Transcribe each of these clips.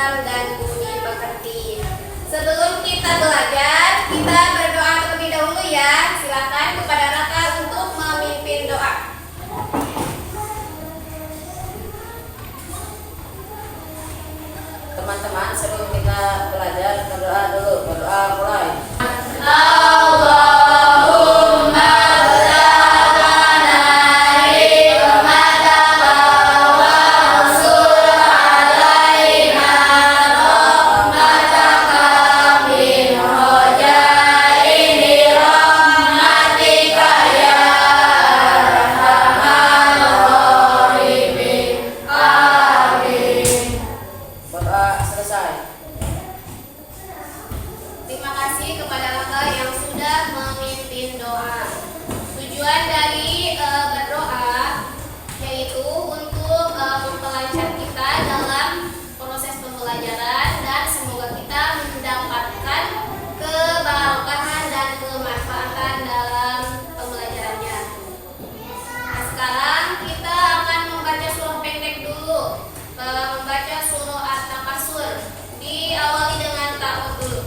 Islam dan budi pekerti. Sebelum kita belajar, kita berdoa terlebih dahulu ya. Silakan kepada Raka untuk memimpin doa. Teman-teman, sebelum kita belajar, berdoa dulu. Berdoa mulai. Terima kasih kepada Raka yang sudah memimpin doa. Tujuan dari berdoa yaitu untuk memperlancar kita dalam proses pembelajaran dan semoga kita mendapatkan keberkahan dan kemanfaatan dalam pembelajarannya. Nah, sekarang kita akan membaca surah pendek dulu. Membaca surah At-Takasur. Diawali dengan ta'awudz dulu.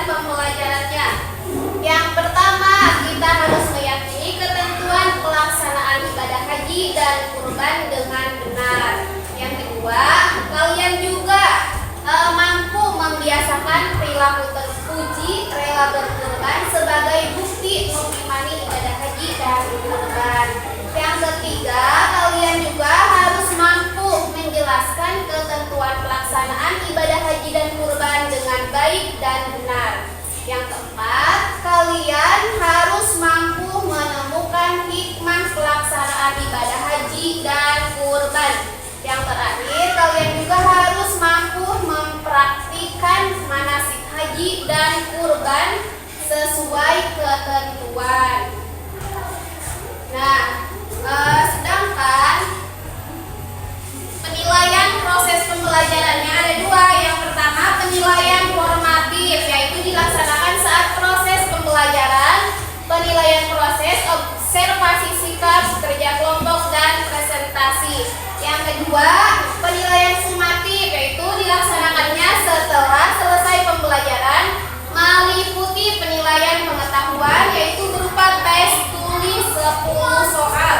Pembelajarannya. Yang pertama, kita harus meyakini ketentuan pelaksanaan ibadah haji dan kurban dengan benar. Yang kedua, kalian juga mampu membiasakan perilaku terpuji, rela berkorban sebagai bukti mengimani ibadah haji dan kurban. Yang ketiga, kalian juga harus mampu menjelaskan ketentuan pelaksanaan ibadah haji dan kurban dengan baik dan benar. Yang keempat, kalian harus mampu menemukan hikmah pelaksanaan ibadah haji dan kurban. Yang terakhir, kalian juga harus mampu mempraktikkan manasik haji dan kurban sesuai ketentuan. Nah, sedangkan penilaian proses pembelajarannya ada dua. Yang pertama, penilaian formatif, yaitu dilaksanakan saat proses pembelajaran. Penilaian proses, observasi sikap, kerja kelompok, dan presentasi. Yang kedua, penilaian sumatif, yaitu dilaksanakannya setelah selesai pembelajaran, meliputi penilaian pengetahuan, yaitu berupa tes tulis 10 soal.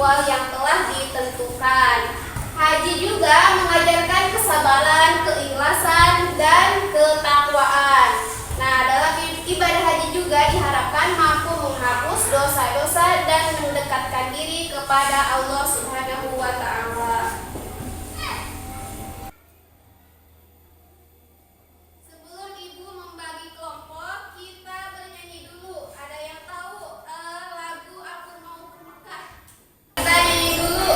jadwal yang telah ditentukan. Haji juga mengajarkan kesabaran, keikhlasan, dan ketakwaan. Nah, dalam ibadah haji juga diharapkan mampu menghapus dosa-dosa dan mendekatkan diri kepada Allah Subhanahu wa Ta'ala. Sebelum Ibu membagi kelompok, kita bernyanyi dulu. Ada yang tahu lagu Aku Mau ke Mekah? Kita nyanyi dulu.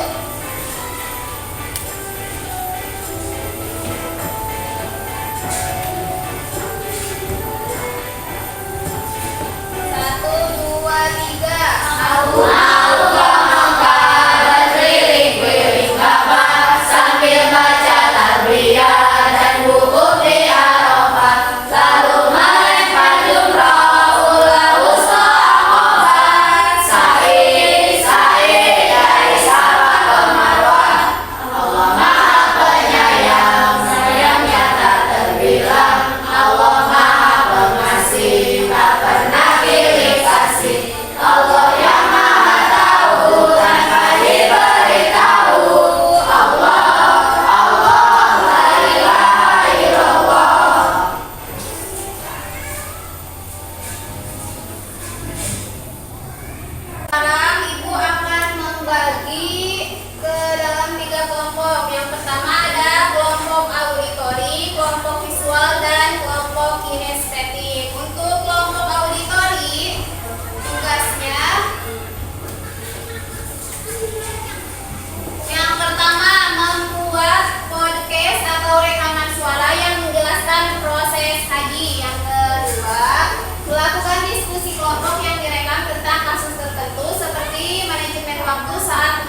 Satu, dua, tiga. Aku mau ke Mekah, berkeliling-keliling Ka'bah sambil baca talbiyah dan wukuf di Arafah, lalu melempar jumrah ulah wusta Aqabah, sa'i dari Safa ke Marwah. Allah Maha Penyayang, sayangnya tak terbilang. Allah Maha Pengasih, tak pernah pilih kasih. Allah yang Maha Tahu tanpa diberitahu. Allah, la ilaha illallah. Sekarang Ibu akan membagi ke dalam 3 kelompok. Yang pertama ada kelompok auditori, kelompok visual, dan kelompok kinestetik. Untuk kelompok auditori, tugasnya yang pertama membuat podcast atau rekaman suara yang menjelaskan proses haji. Yang kedua, melakukan diskusi kelompok yang direkam tentang kasus tertentu seperti manajemen waktu saat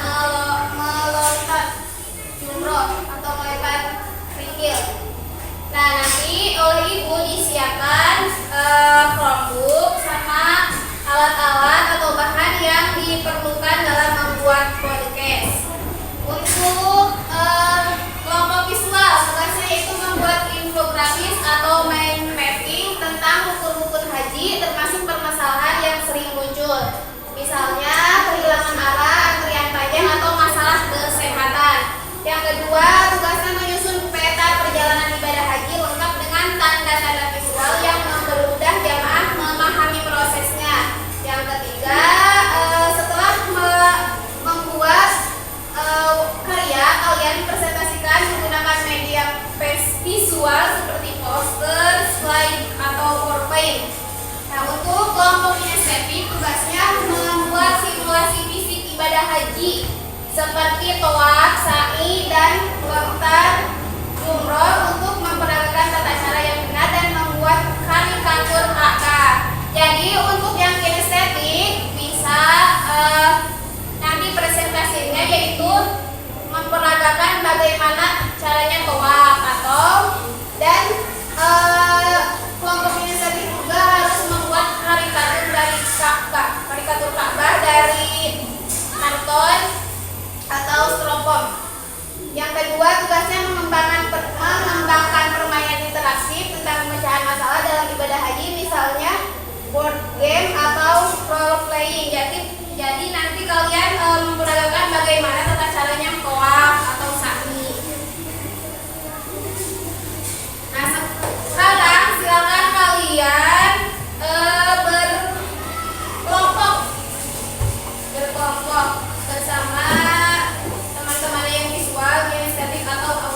melontar jumroh atau melempar kerikil. Nah, nanti oleh Ibu disiapkan Chromebook sama alat-alat atau bahan yang diperlukan dalam membuat podcast. Untuk kelompok visual, tugasnya itu membuat infografis atau mind mapping tentang rukun-rukun haji termasuk permasalahan yang sering muncul. Misalnya kehilangan arah, antrian panjang, atau masalah kesehatan. Yang kedua, tugasnya menyusun peta perjalanan ibadah haji lengkap dengan tanda-tanda visual yang mempermudah jamaah memahami prosesnya. Yang ketiga, setelah membuat karya, kalian presentasikan menggunakan media visual seperti poster, slide, atau PowerPoint. Nah, untuk kelompok kinestetik, tugasnya membuat simulasi fisik ibadah haji seperti tawaf, sa'i, dan melontar jumroh untuk memperagakan tata cara yang benar dan membuat karikatur Ka'bah. Jadi untuk yang kinestetik bisa nanti presentasinya yaitu memperagakan bagaimana caranya tawaf dan kelompok kinestetik juga harus membuat karikatur Ka'bah dari karton atau styrofoam. Yang kedua, tugasnya mengembangkan permainan interaktif tentang pemecahan masalah dalam ibadah haji, misalnya board game atau role playing. Jadi nanti kalian memperagakan bagaimana tata caranya tawaf atau sa'i. Nah, sekarang silakan kalian berkelompok bersama teman-teman yang visual, kinestetik, atau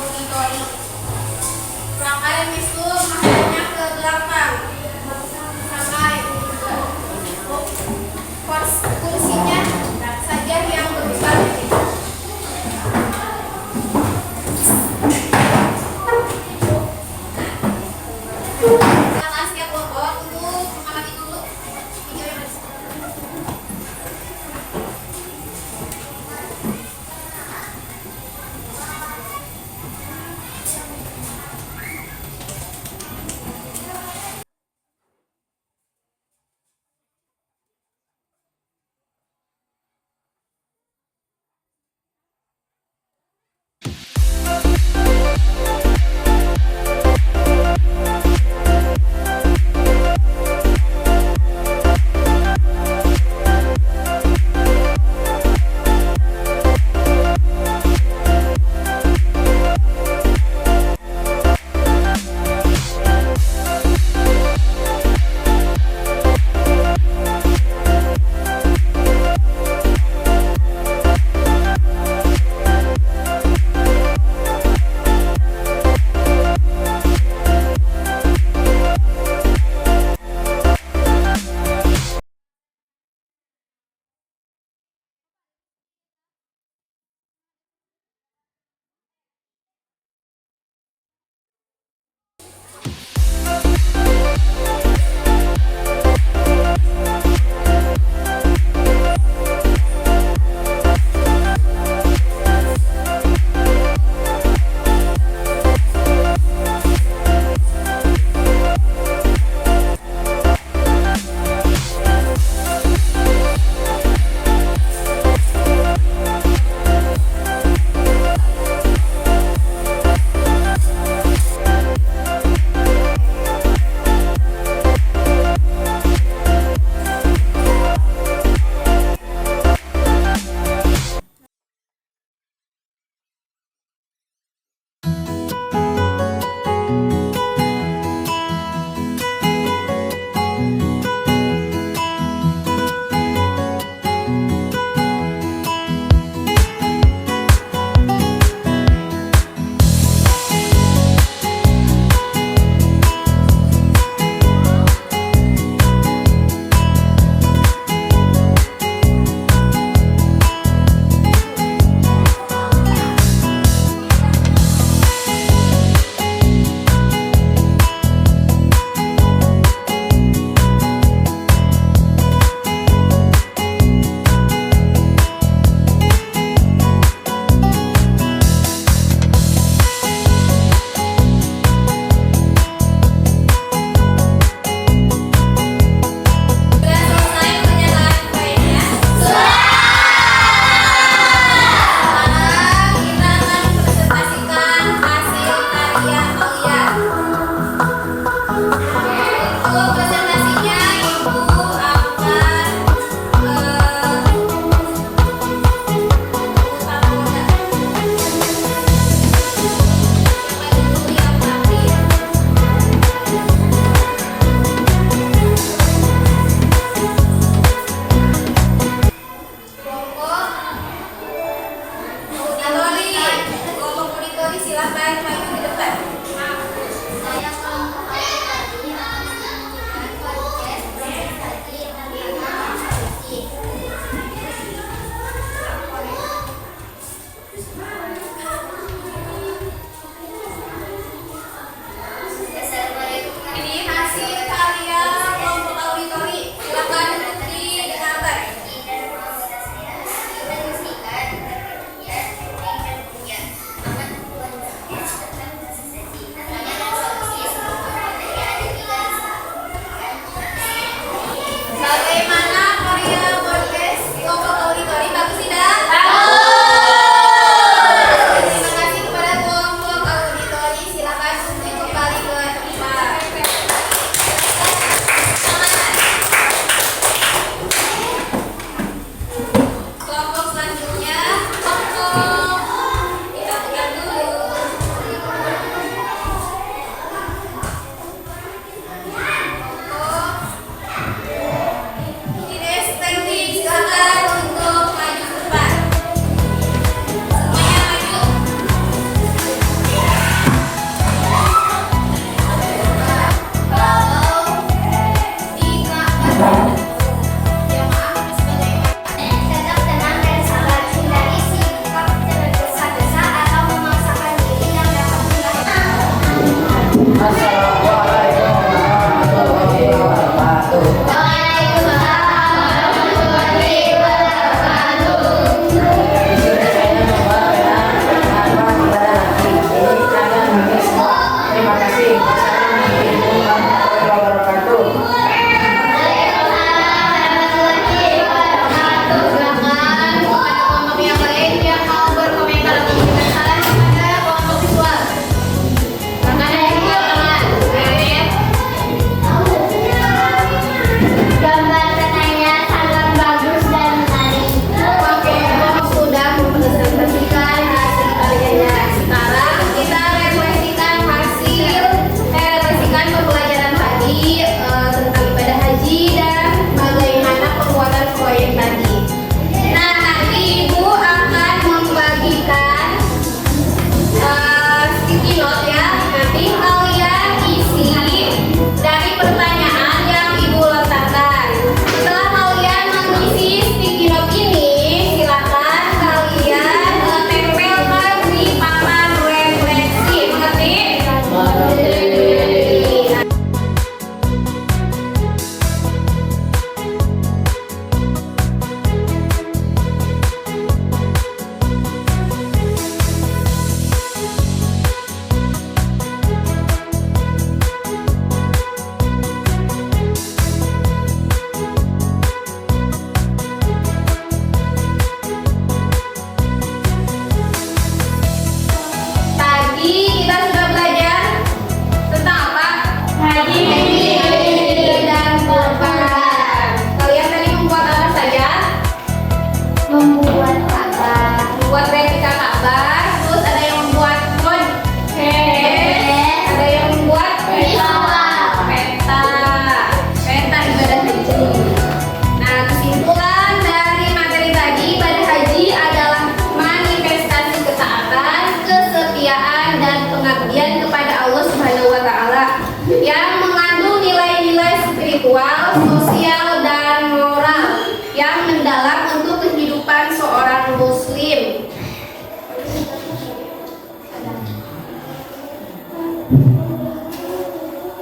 sosial dan moral yang mendalam untuk kehidupan seorang muslim.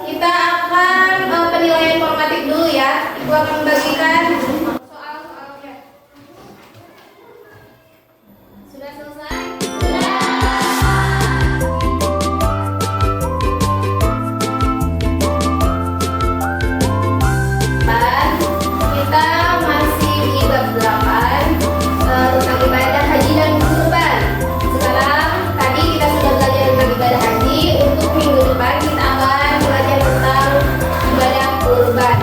Kita akan penilaian formatif dulu ya. Ibu akan membagikan soal-soalnya. Sudah selesai? Kita masih di bab 8 tentang ibadah haji dan kurban. Sekarang tadi kita sudah belajar tentang ibadah haji. Untuk minggu depan kita akan belajar tentang ibadah kurban.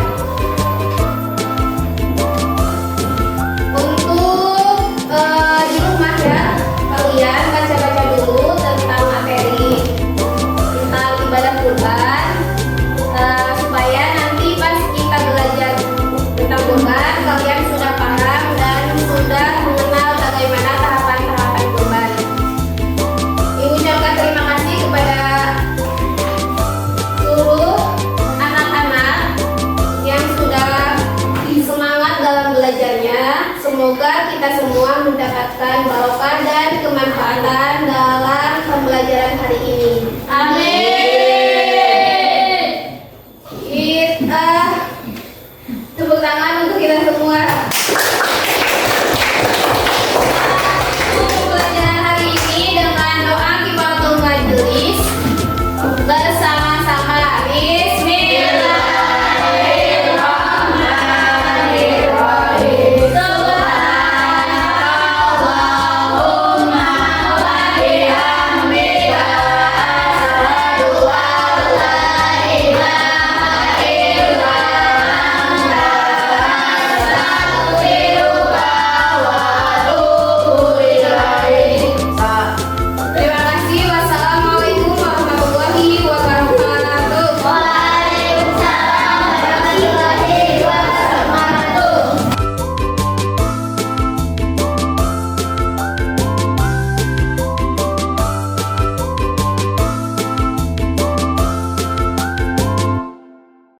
Untuk di rumah ya, kalian baca-baca dulu tentang materi tentang ibadah kurban, supaya nanti pas kita belajar tentang kurban kalian sudah paham dan sudah mengenal bagaimana tahapan-tahapan kurban. Ibu ucapkan terima kasih kepada seluruh anak-anak yang sudah semangat dalam belajarnya. Semoga kita semua mendapatkan barokah dan kemanfaatan dalam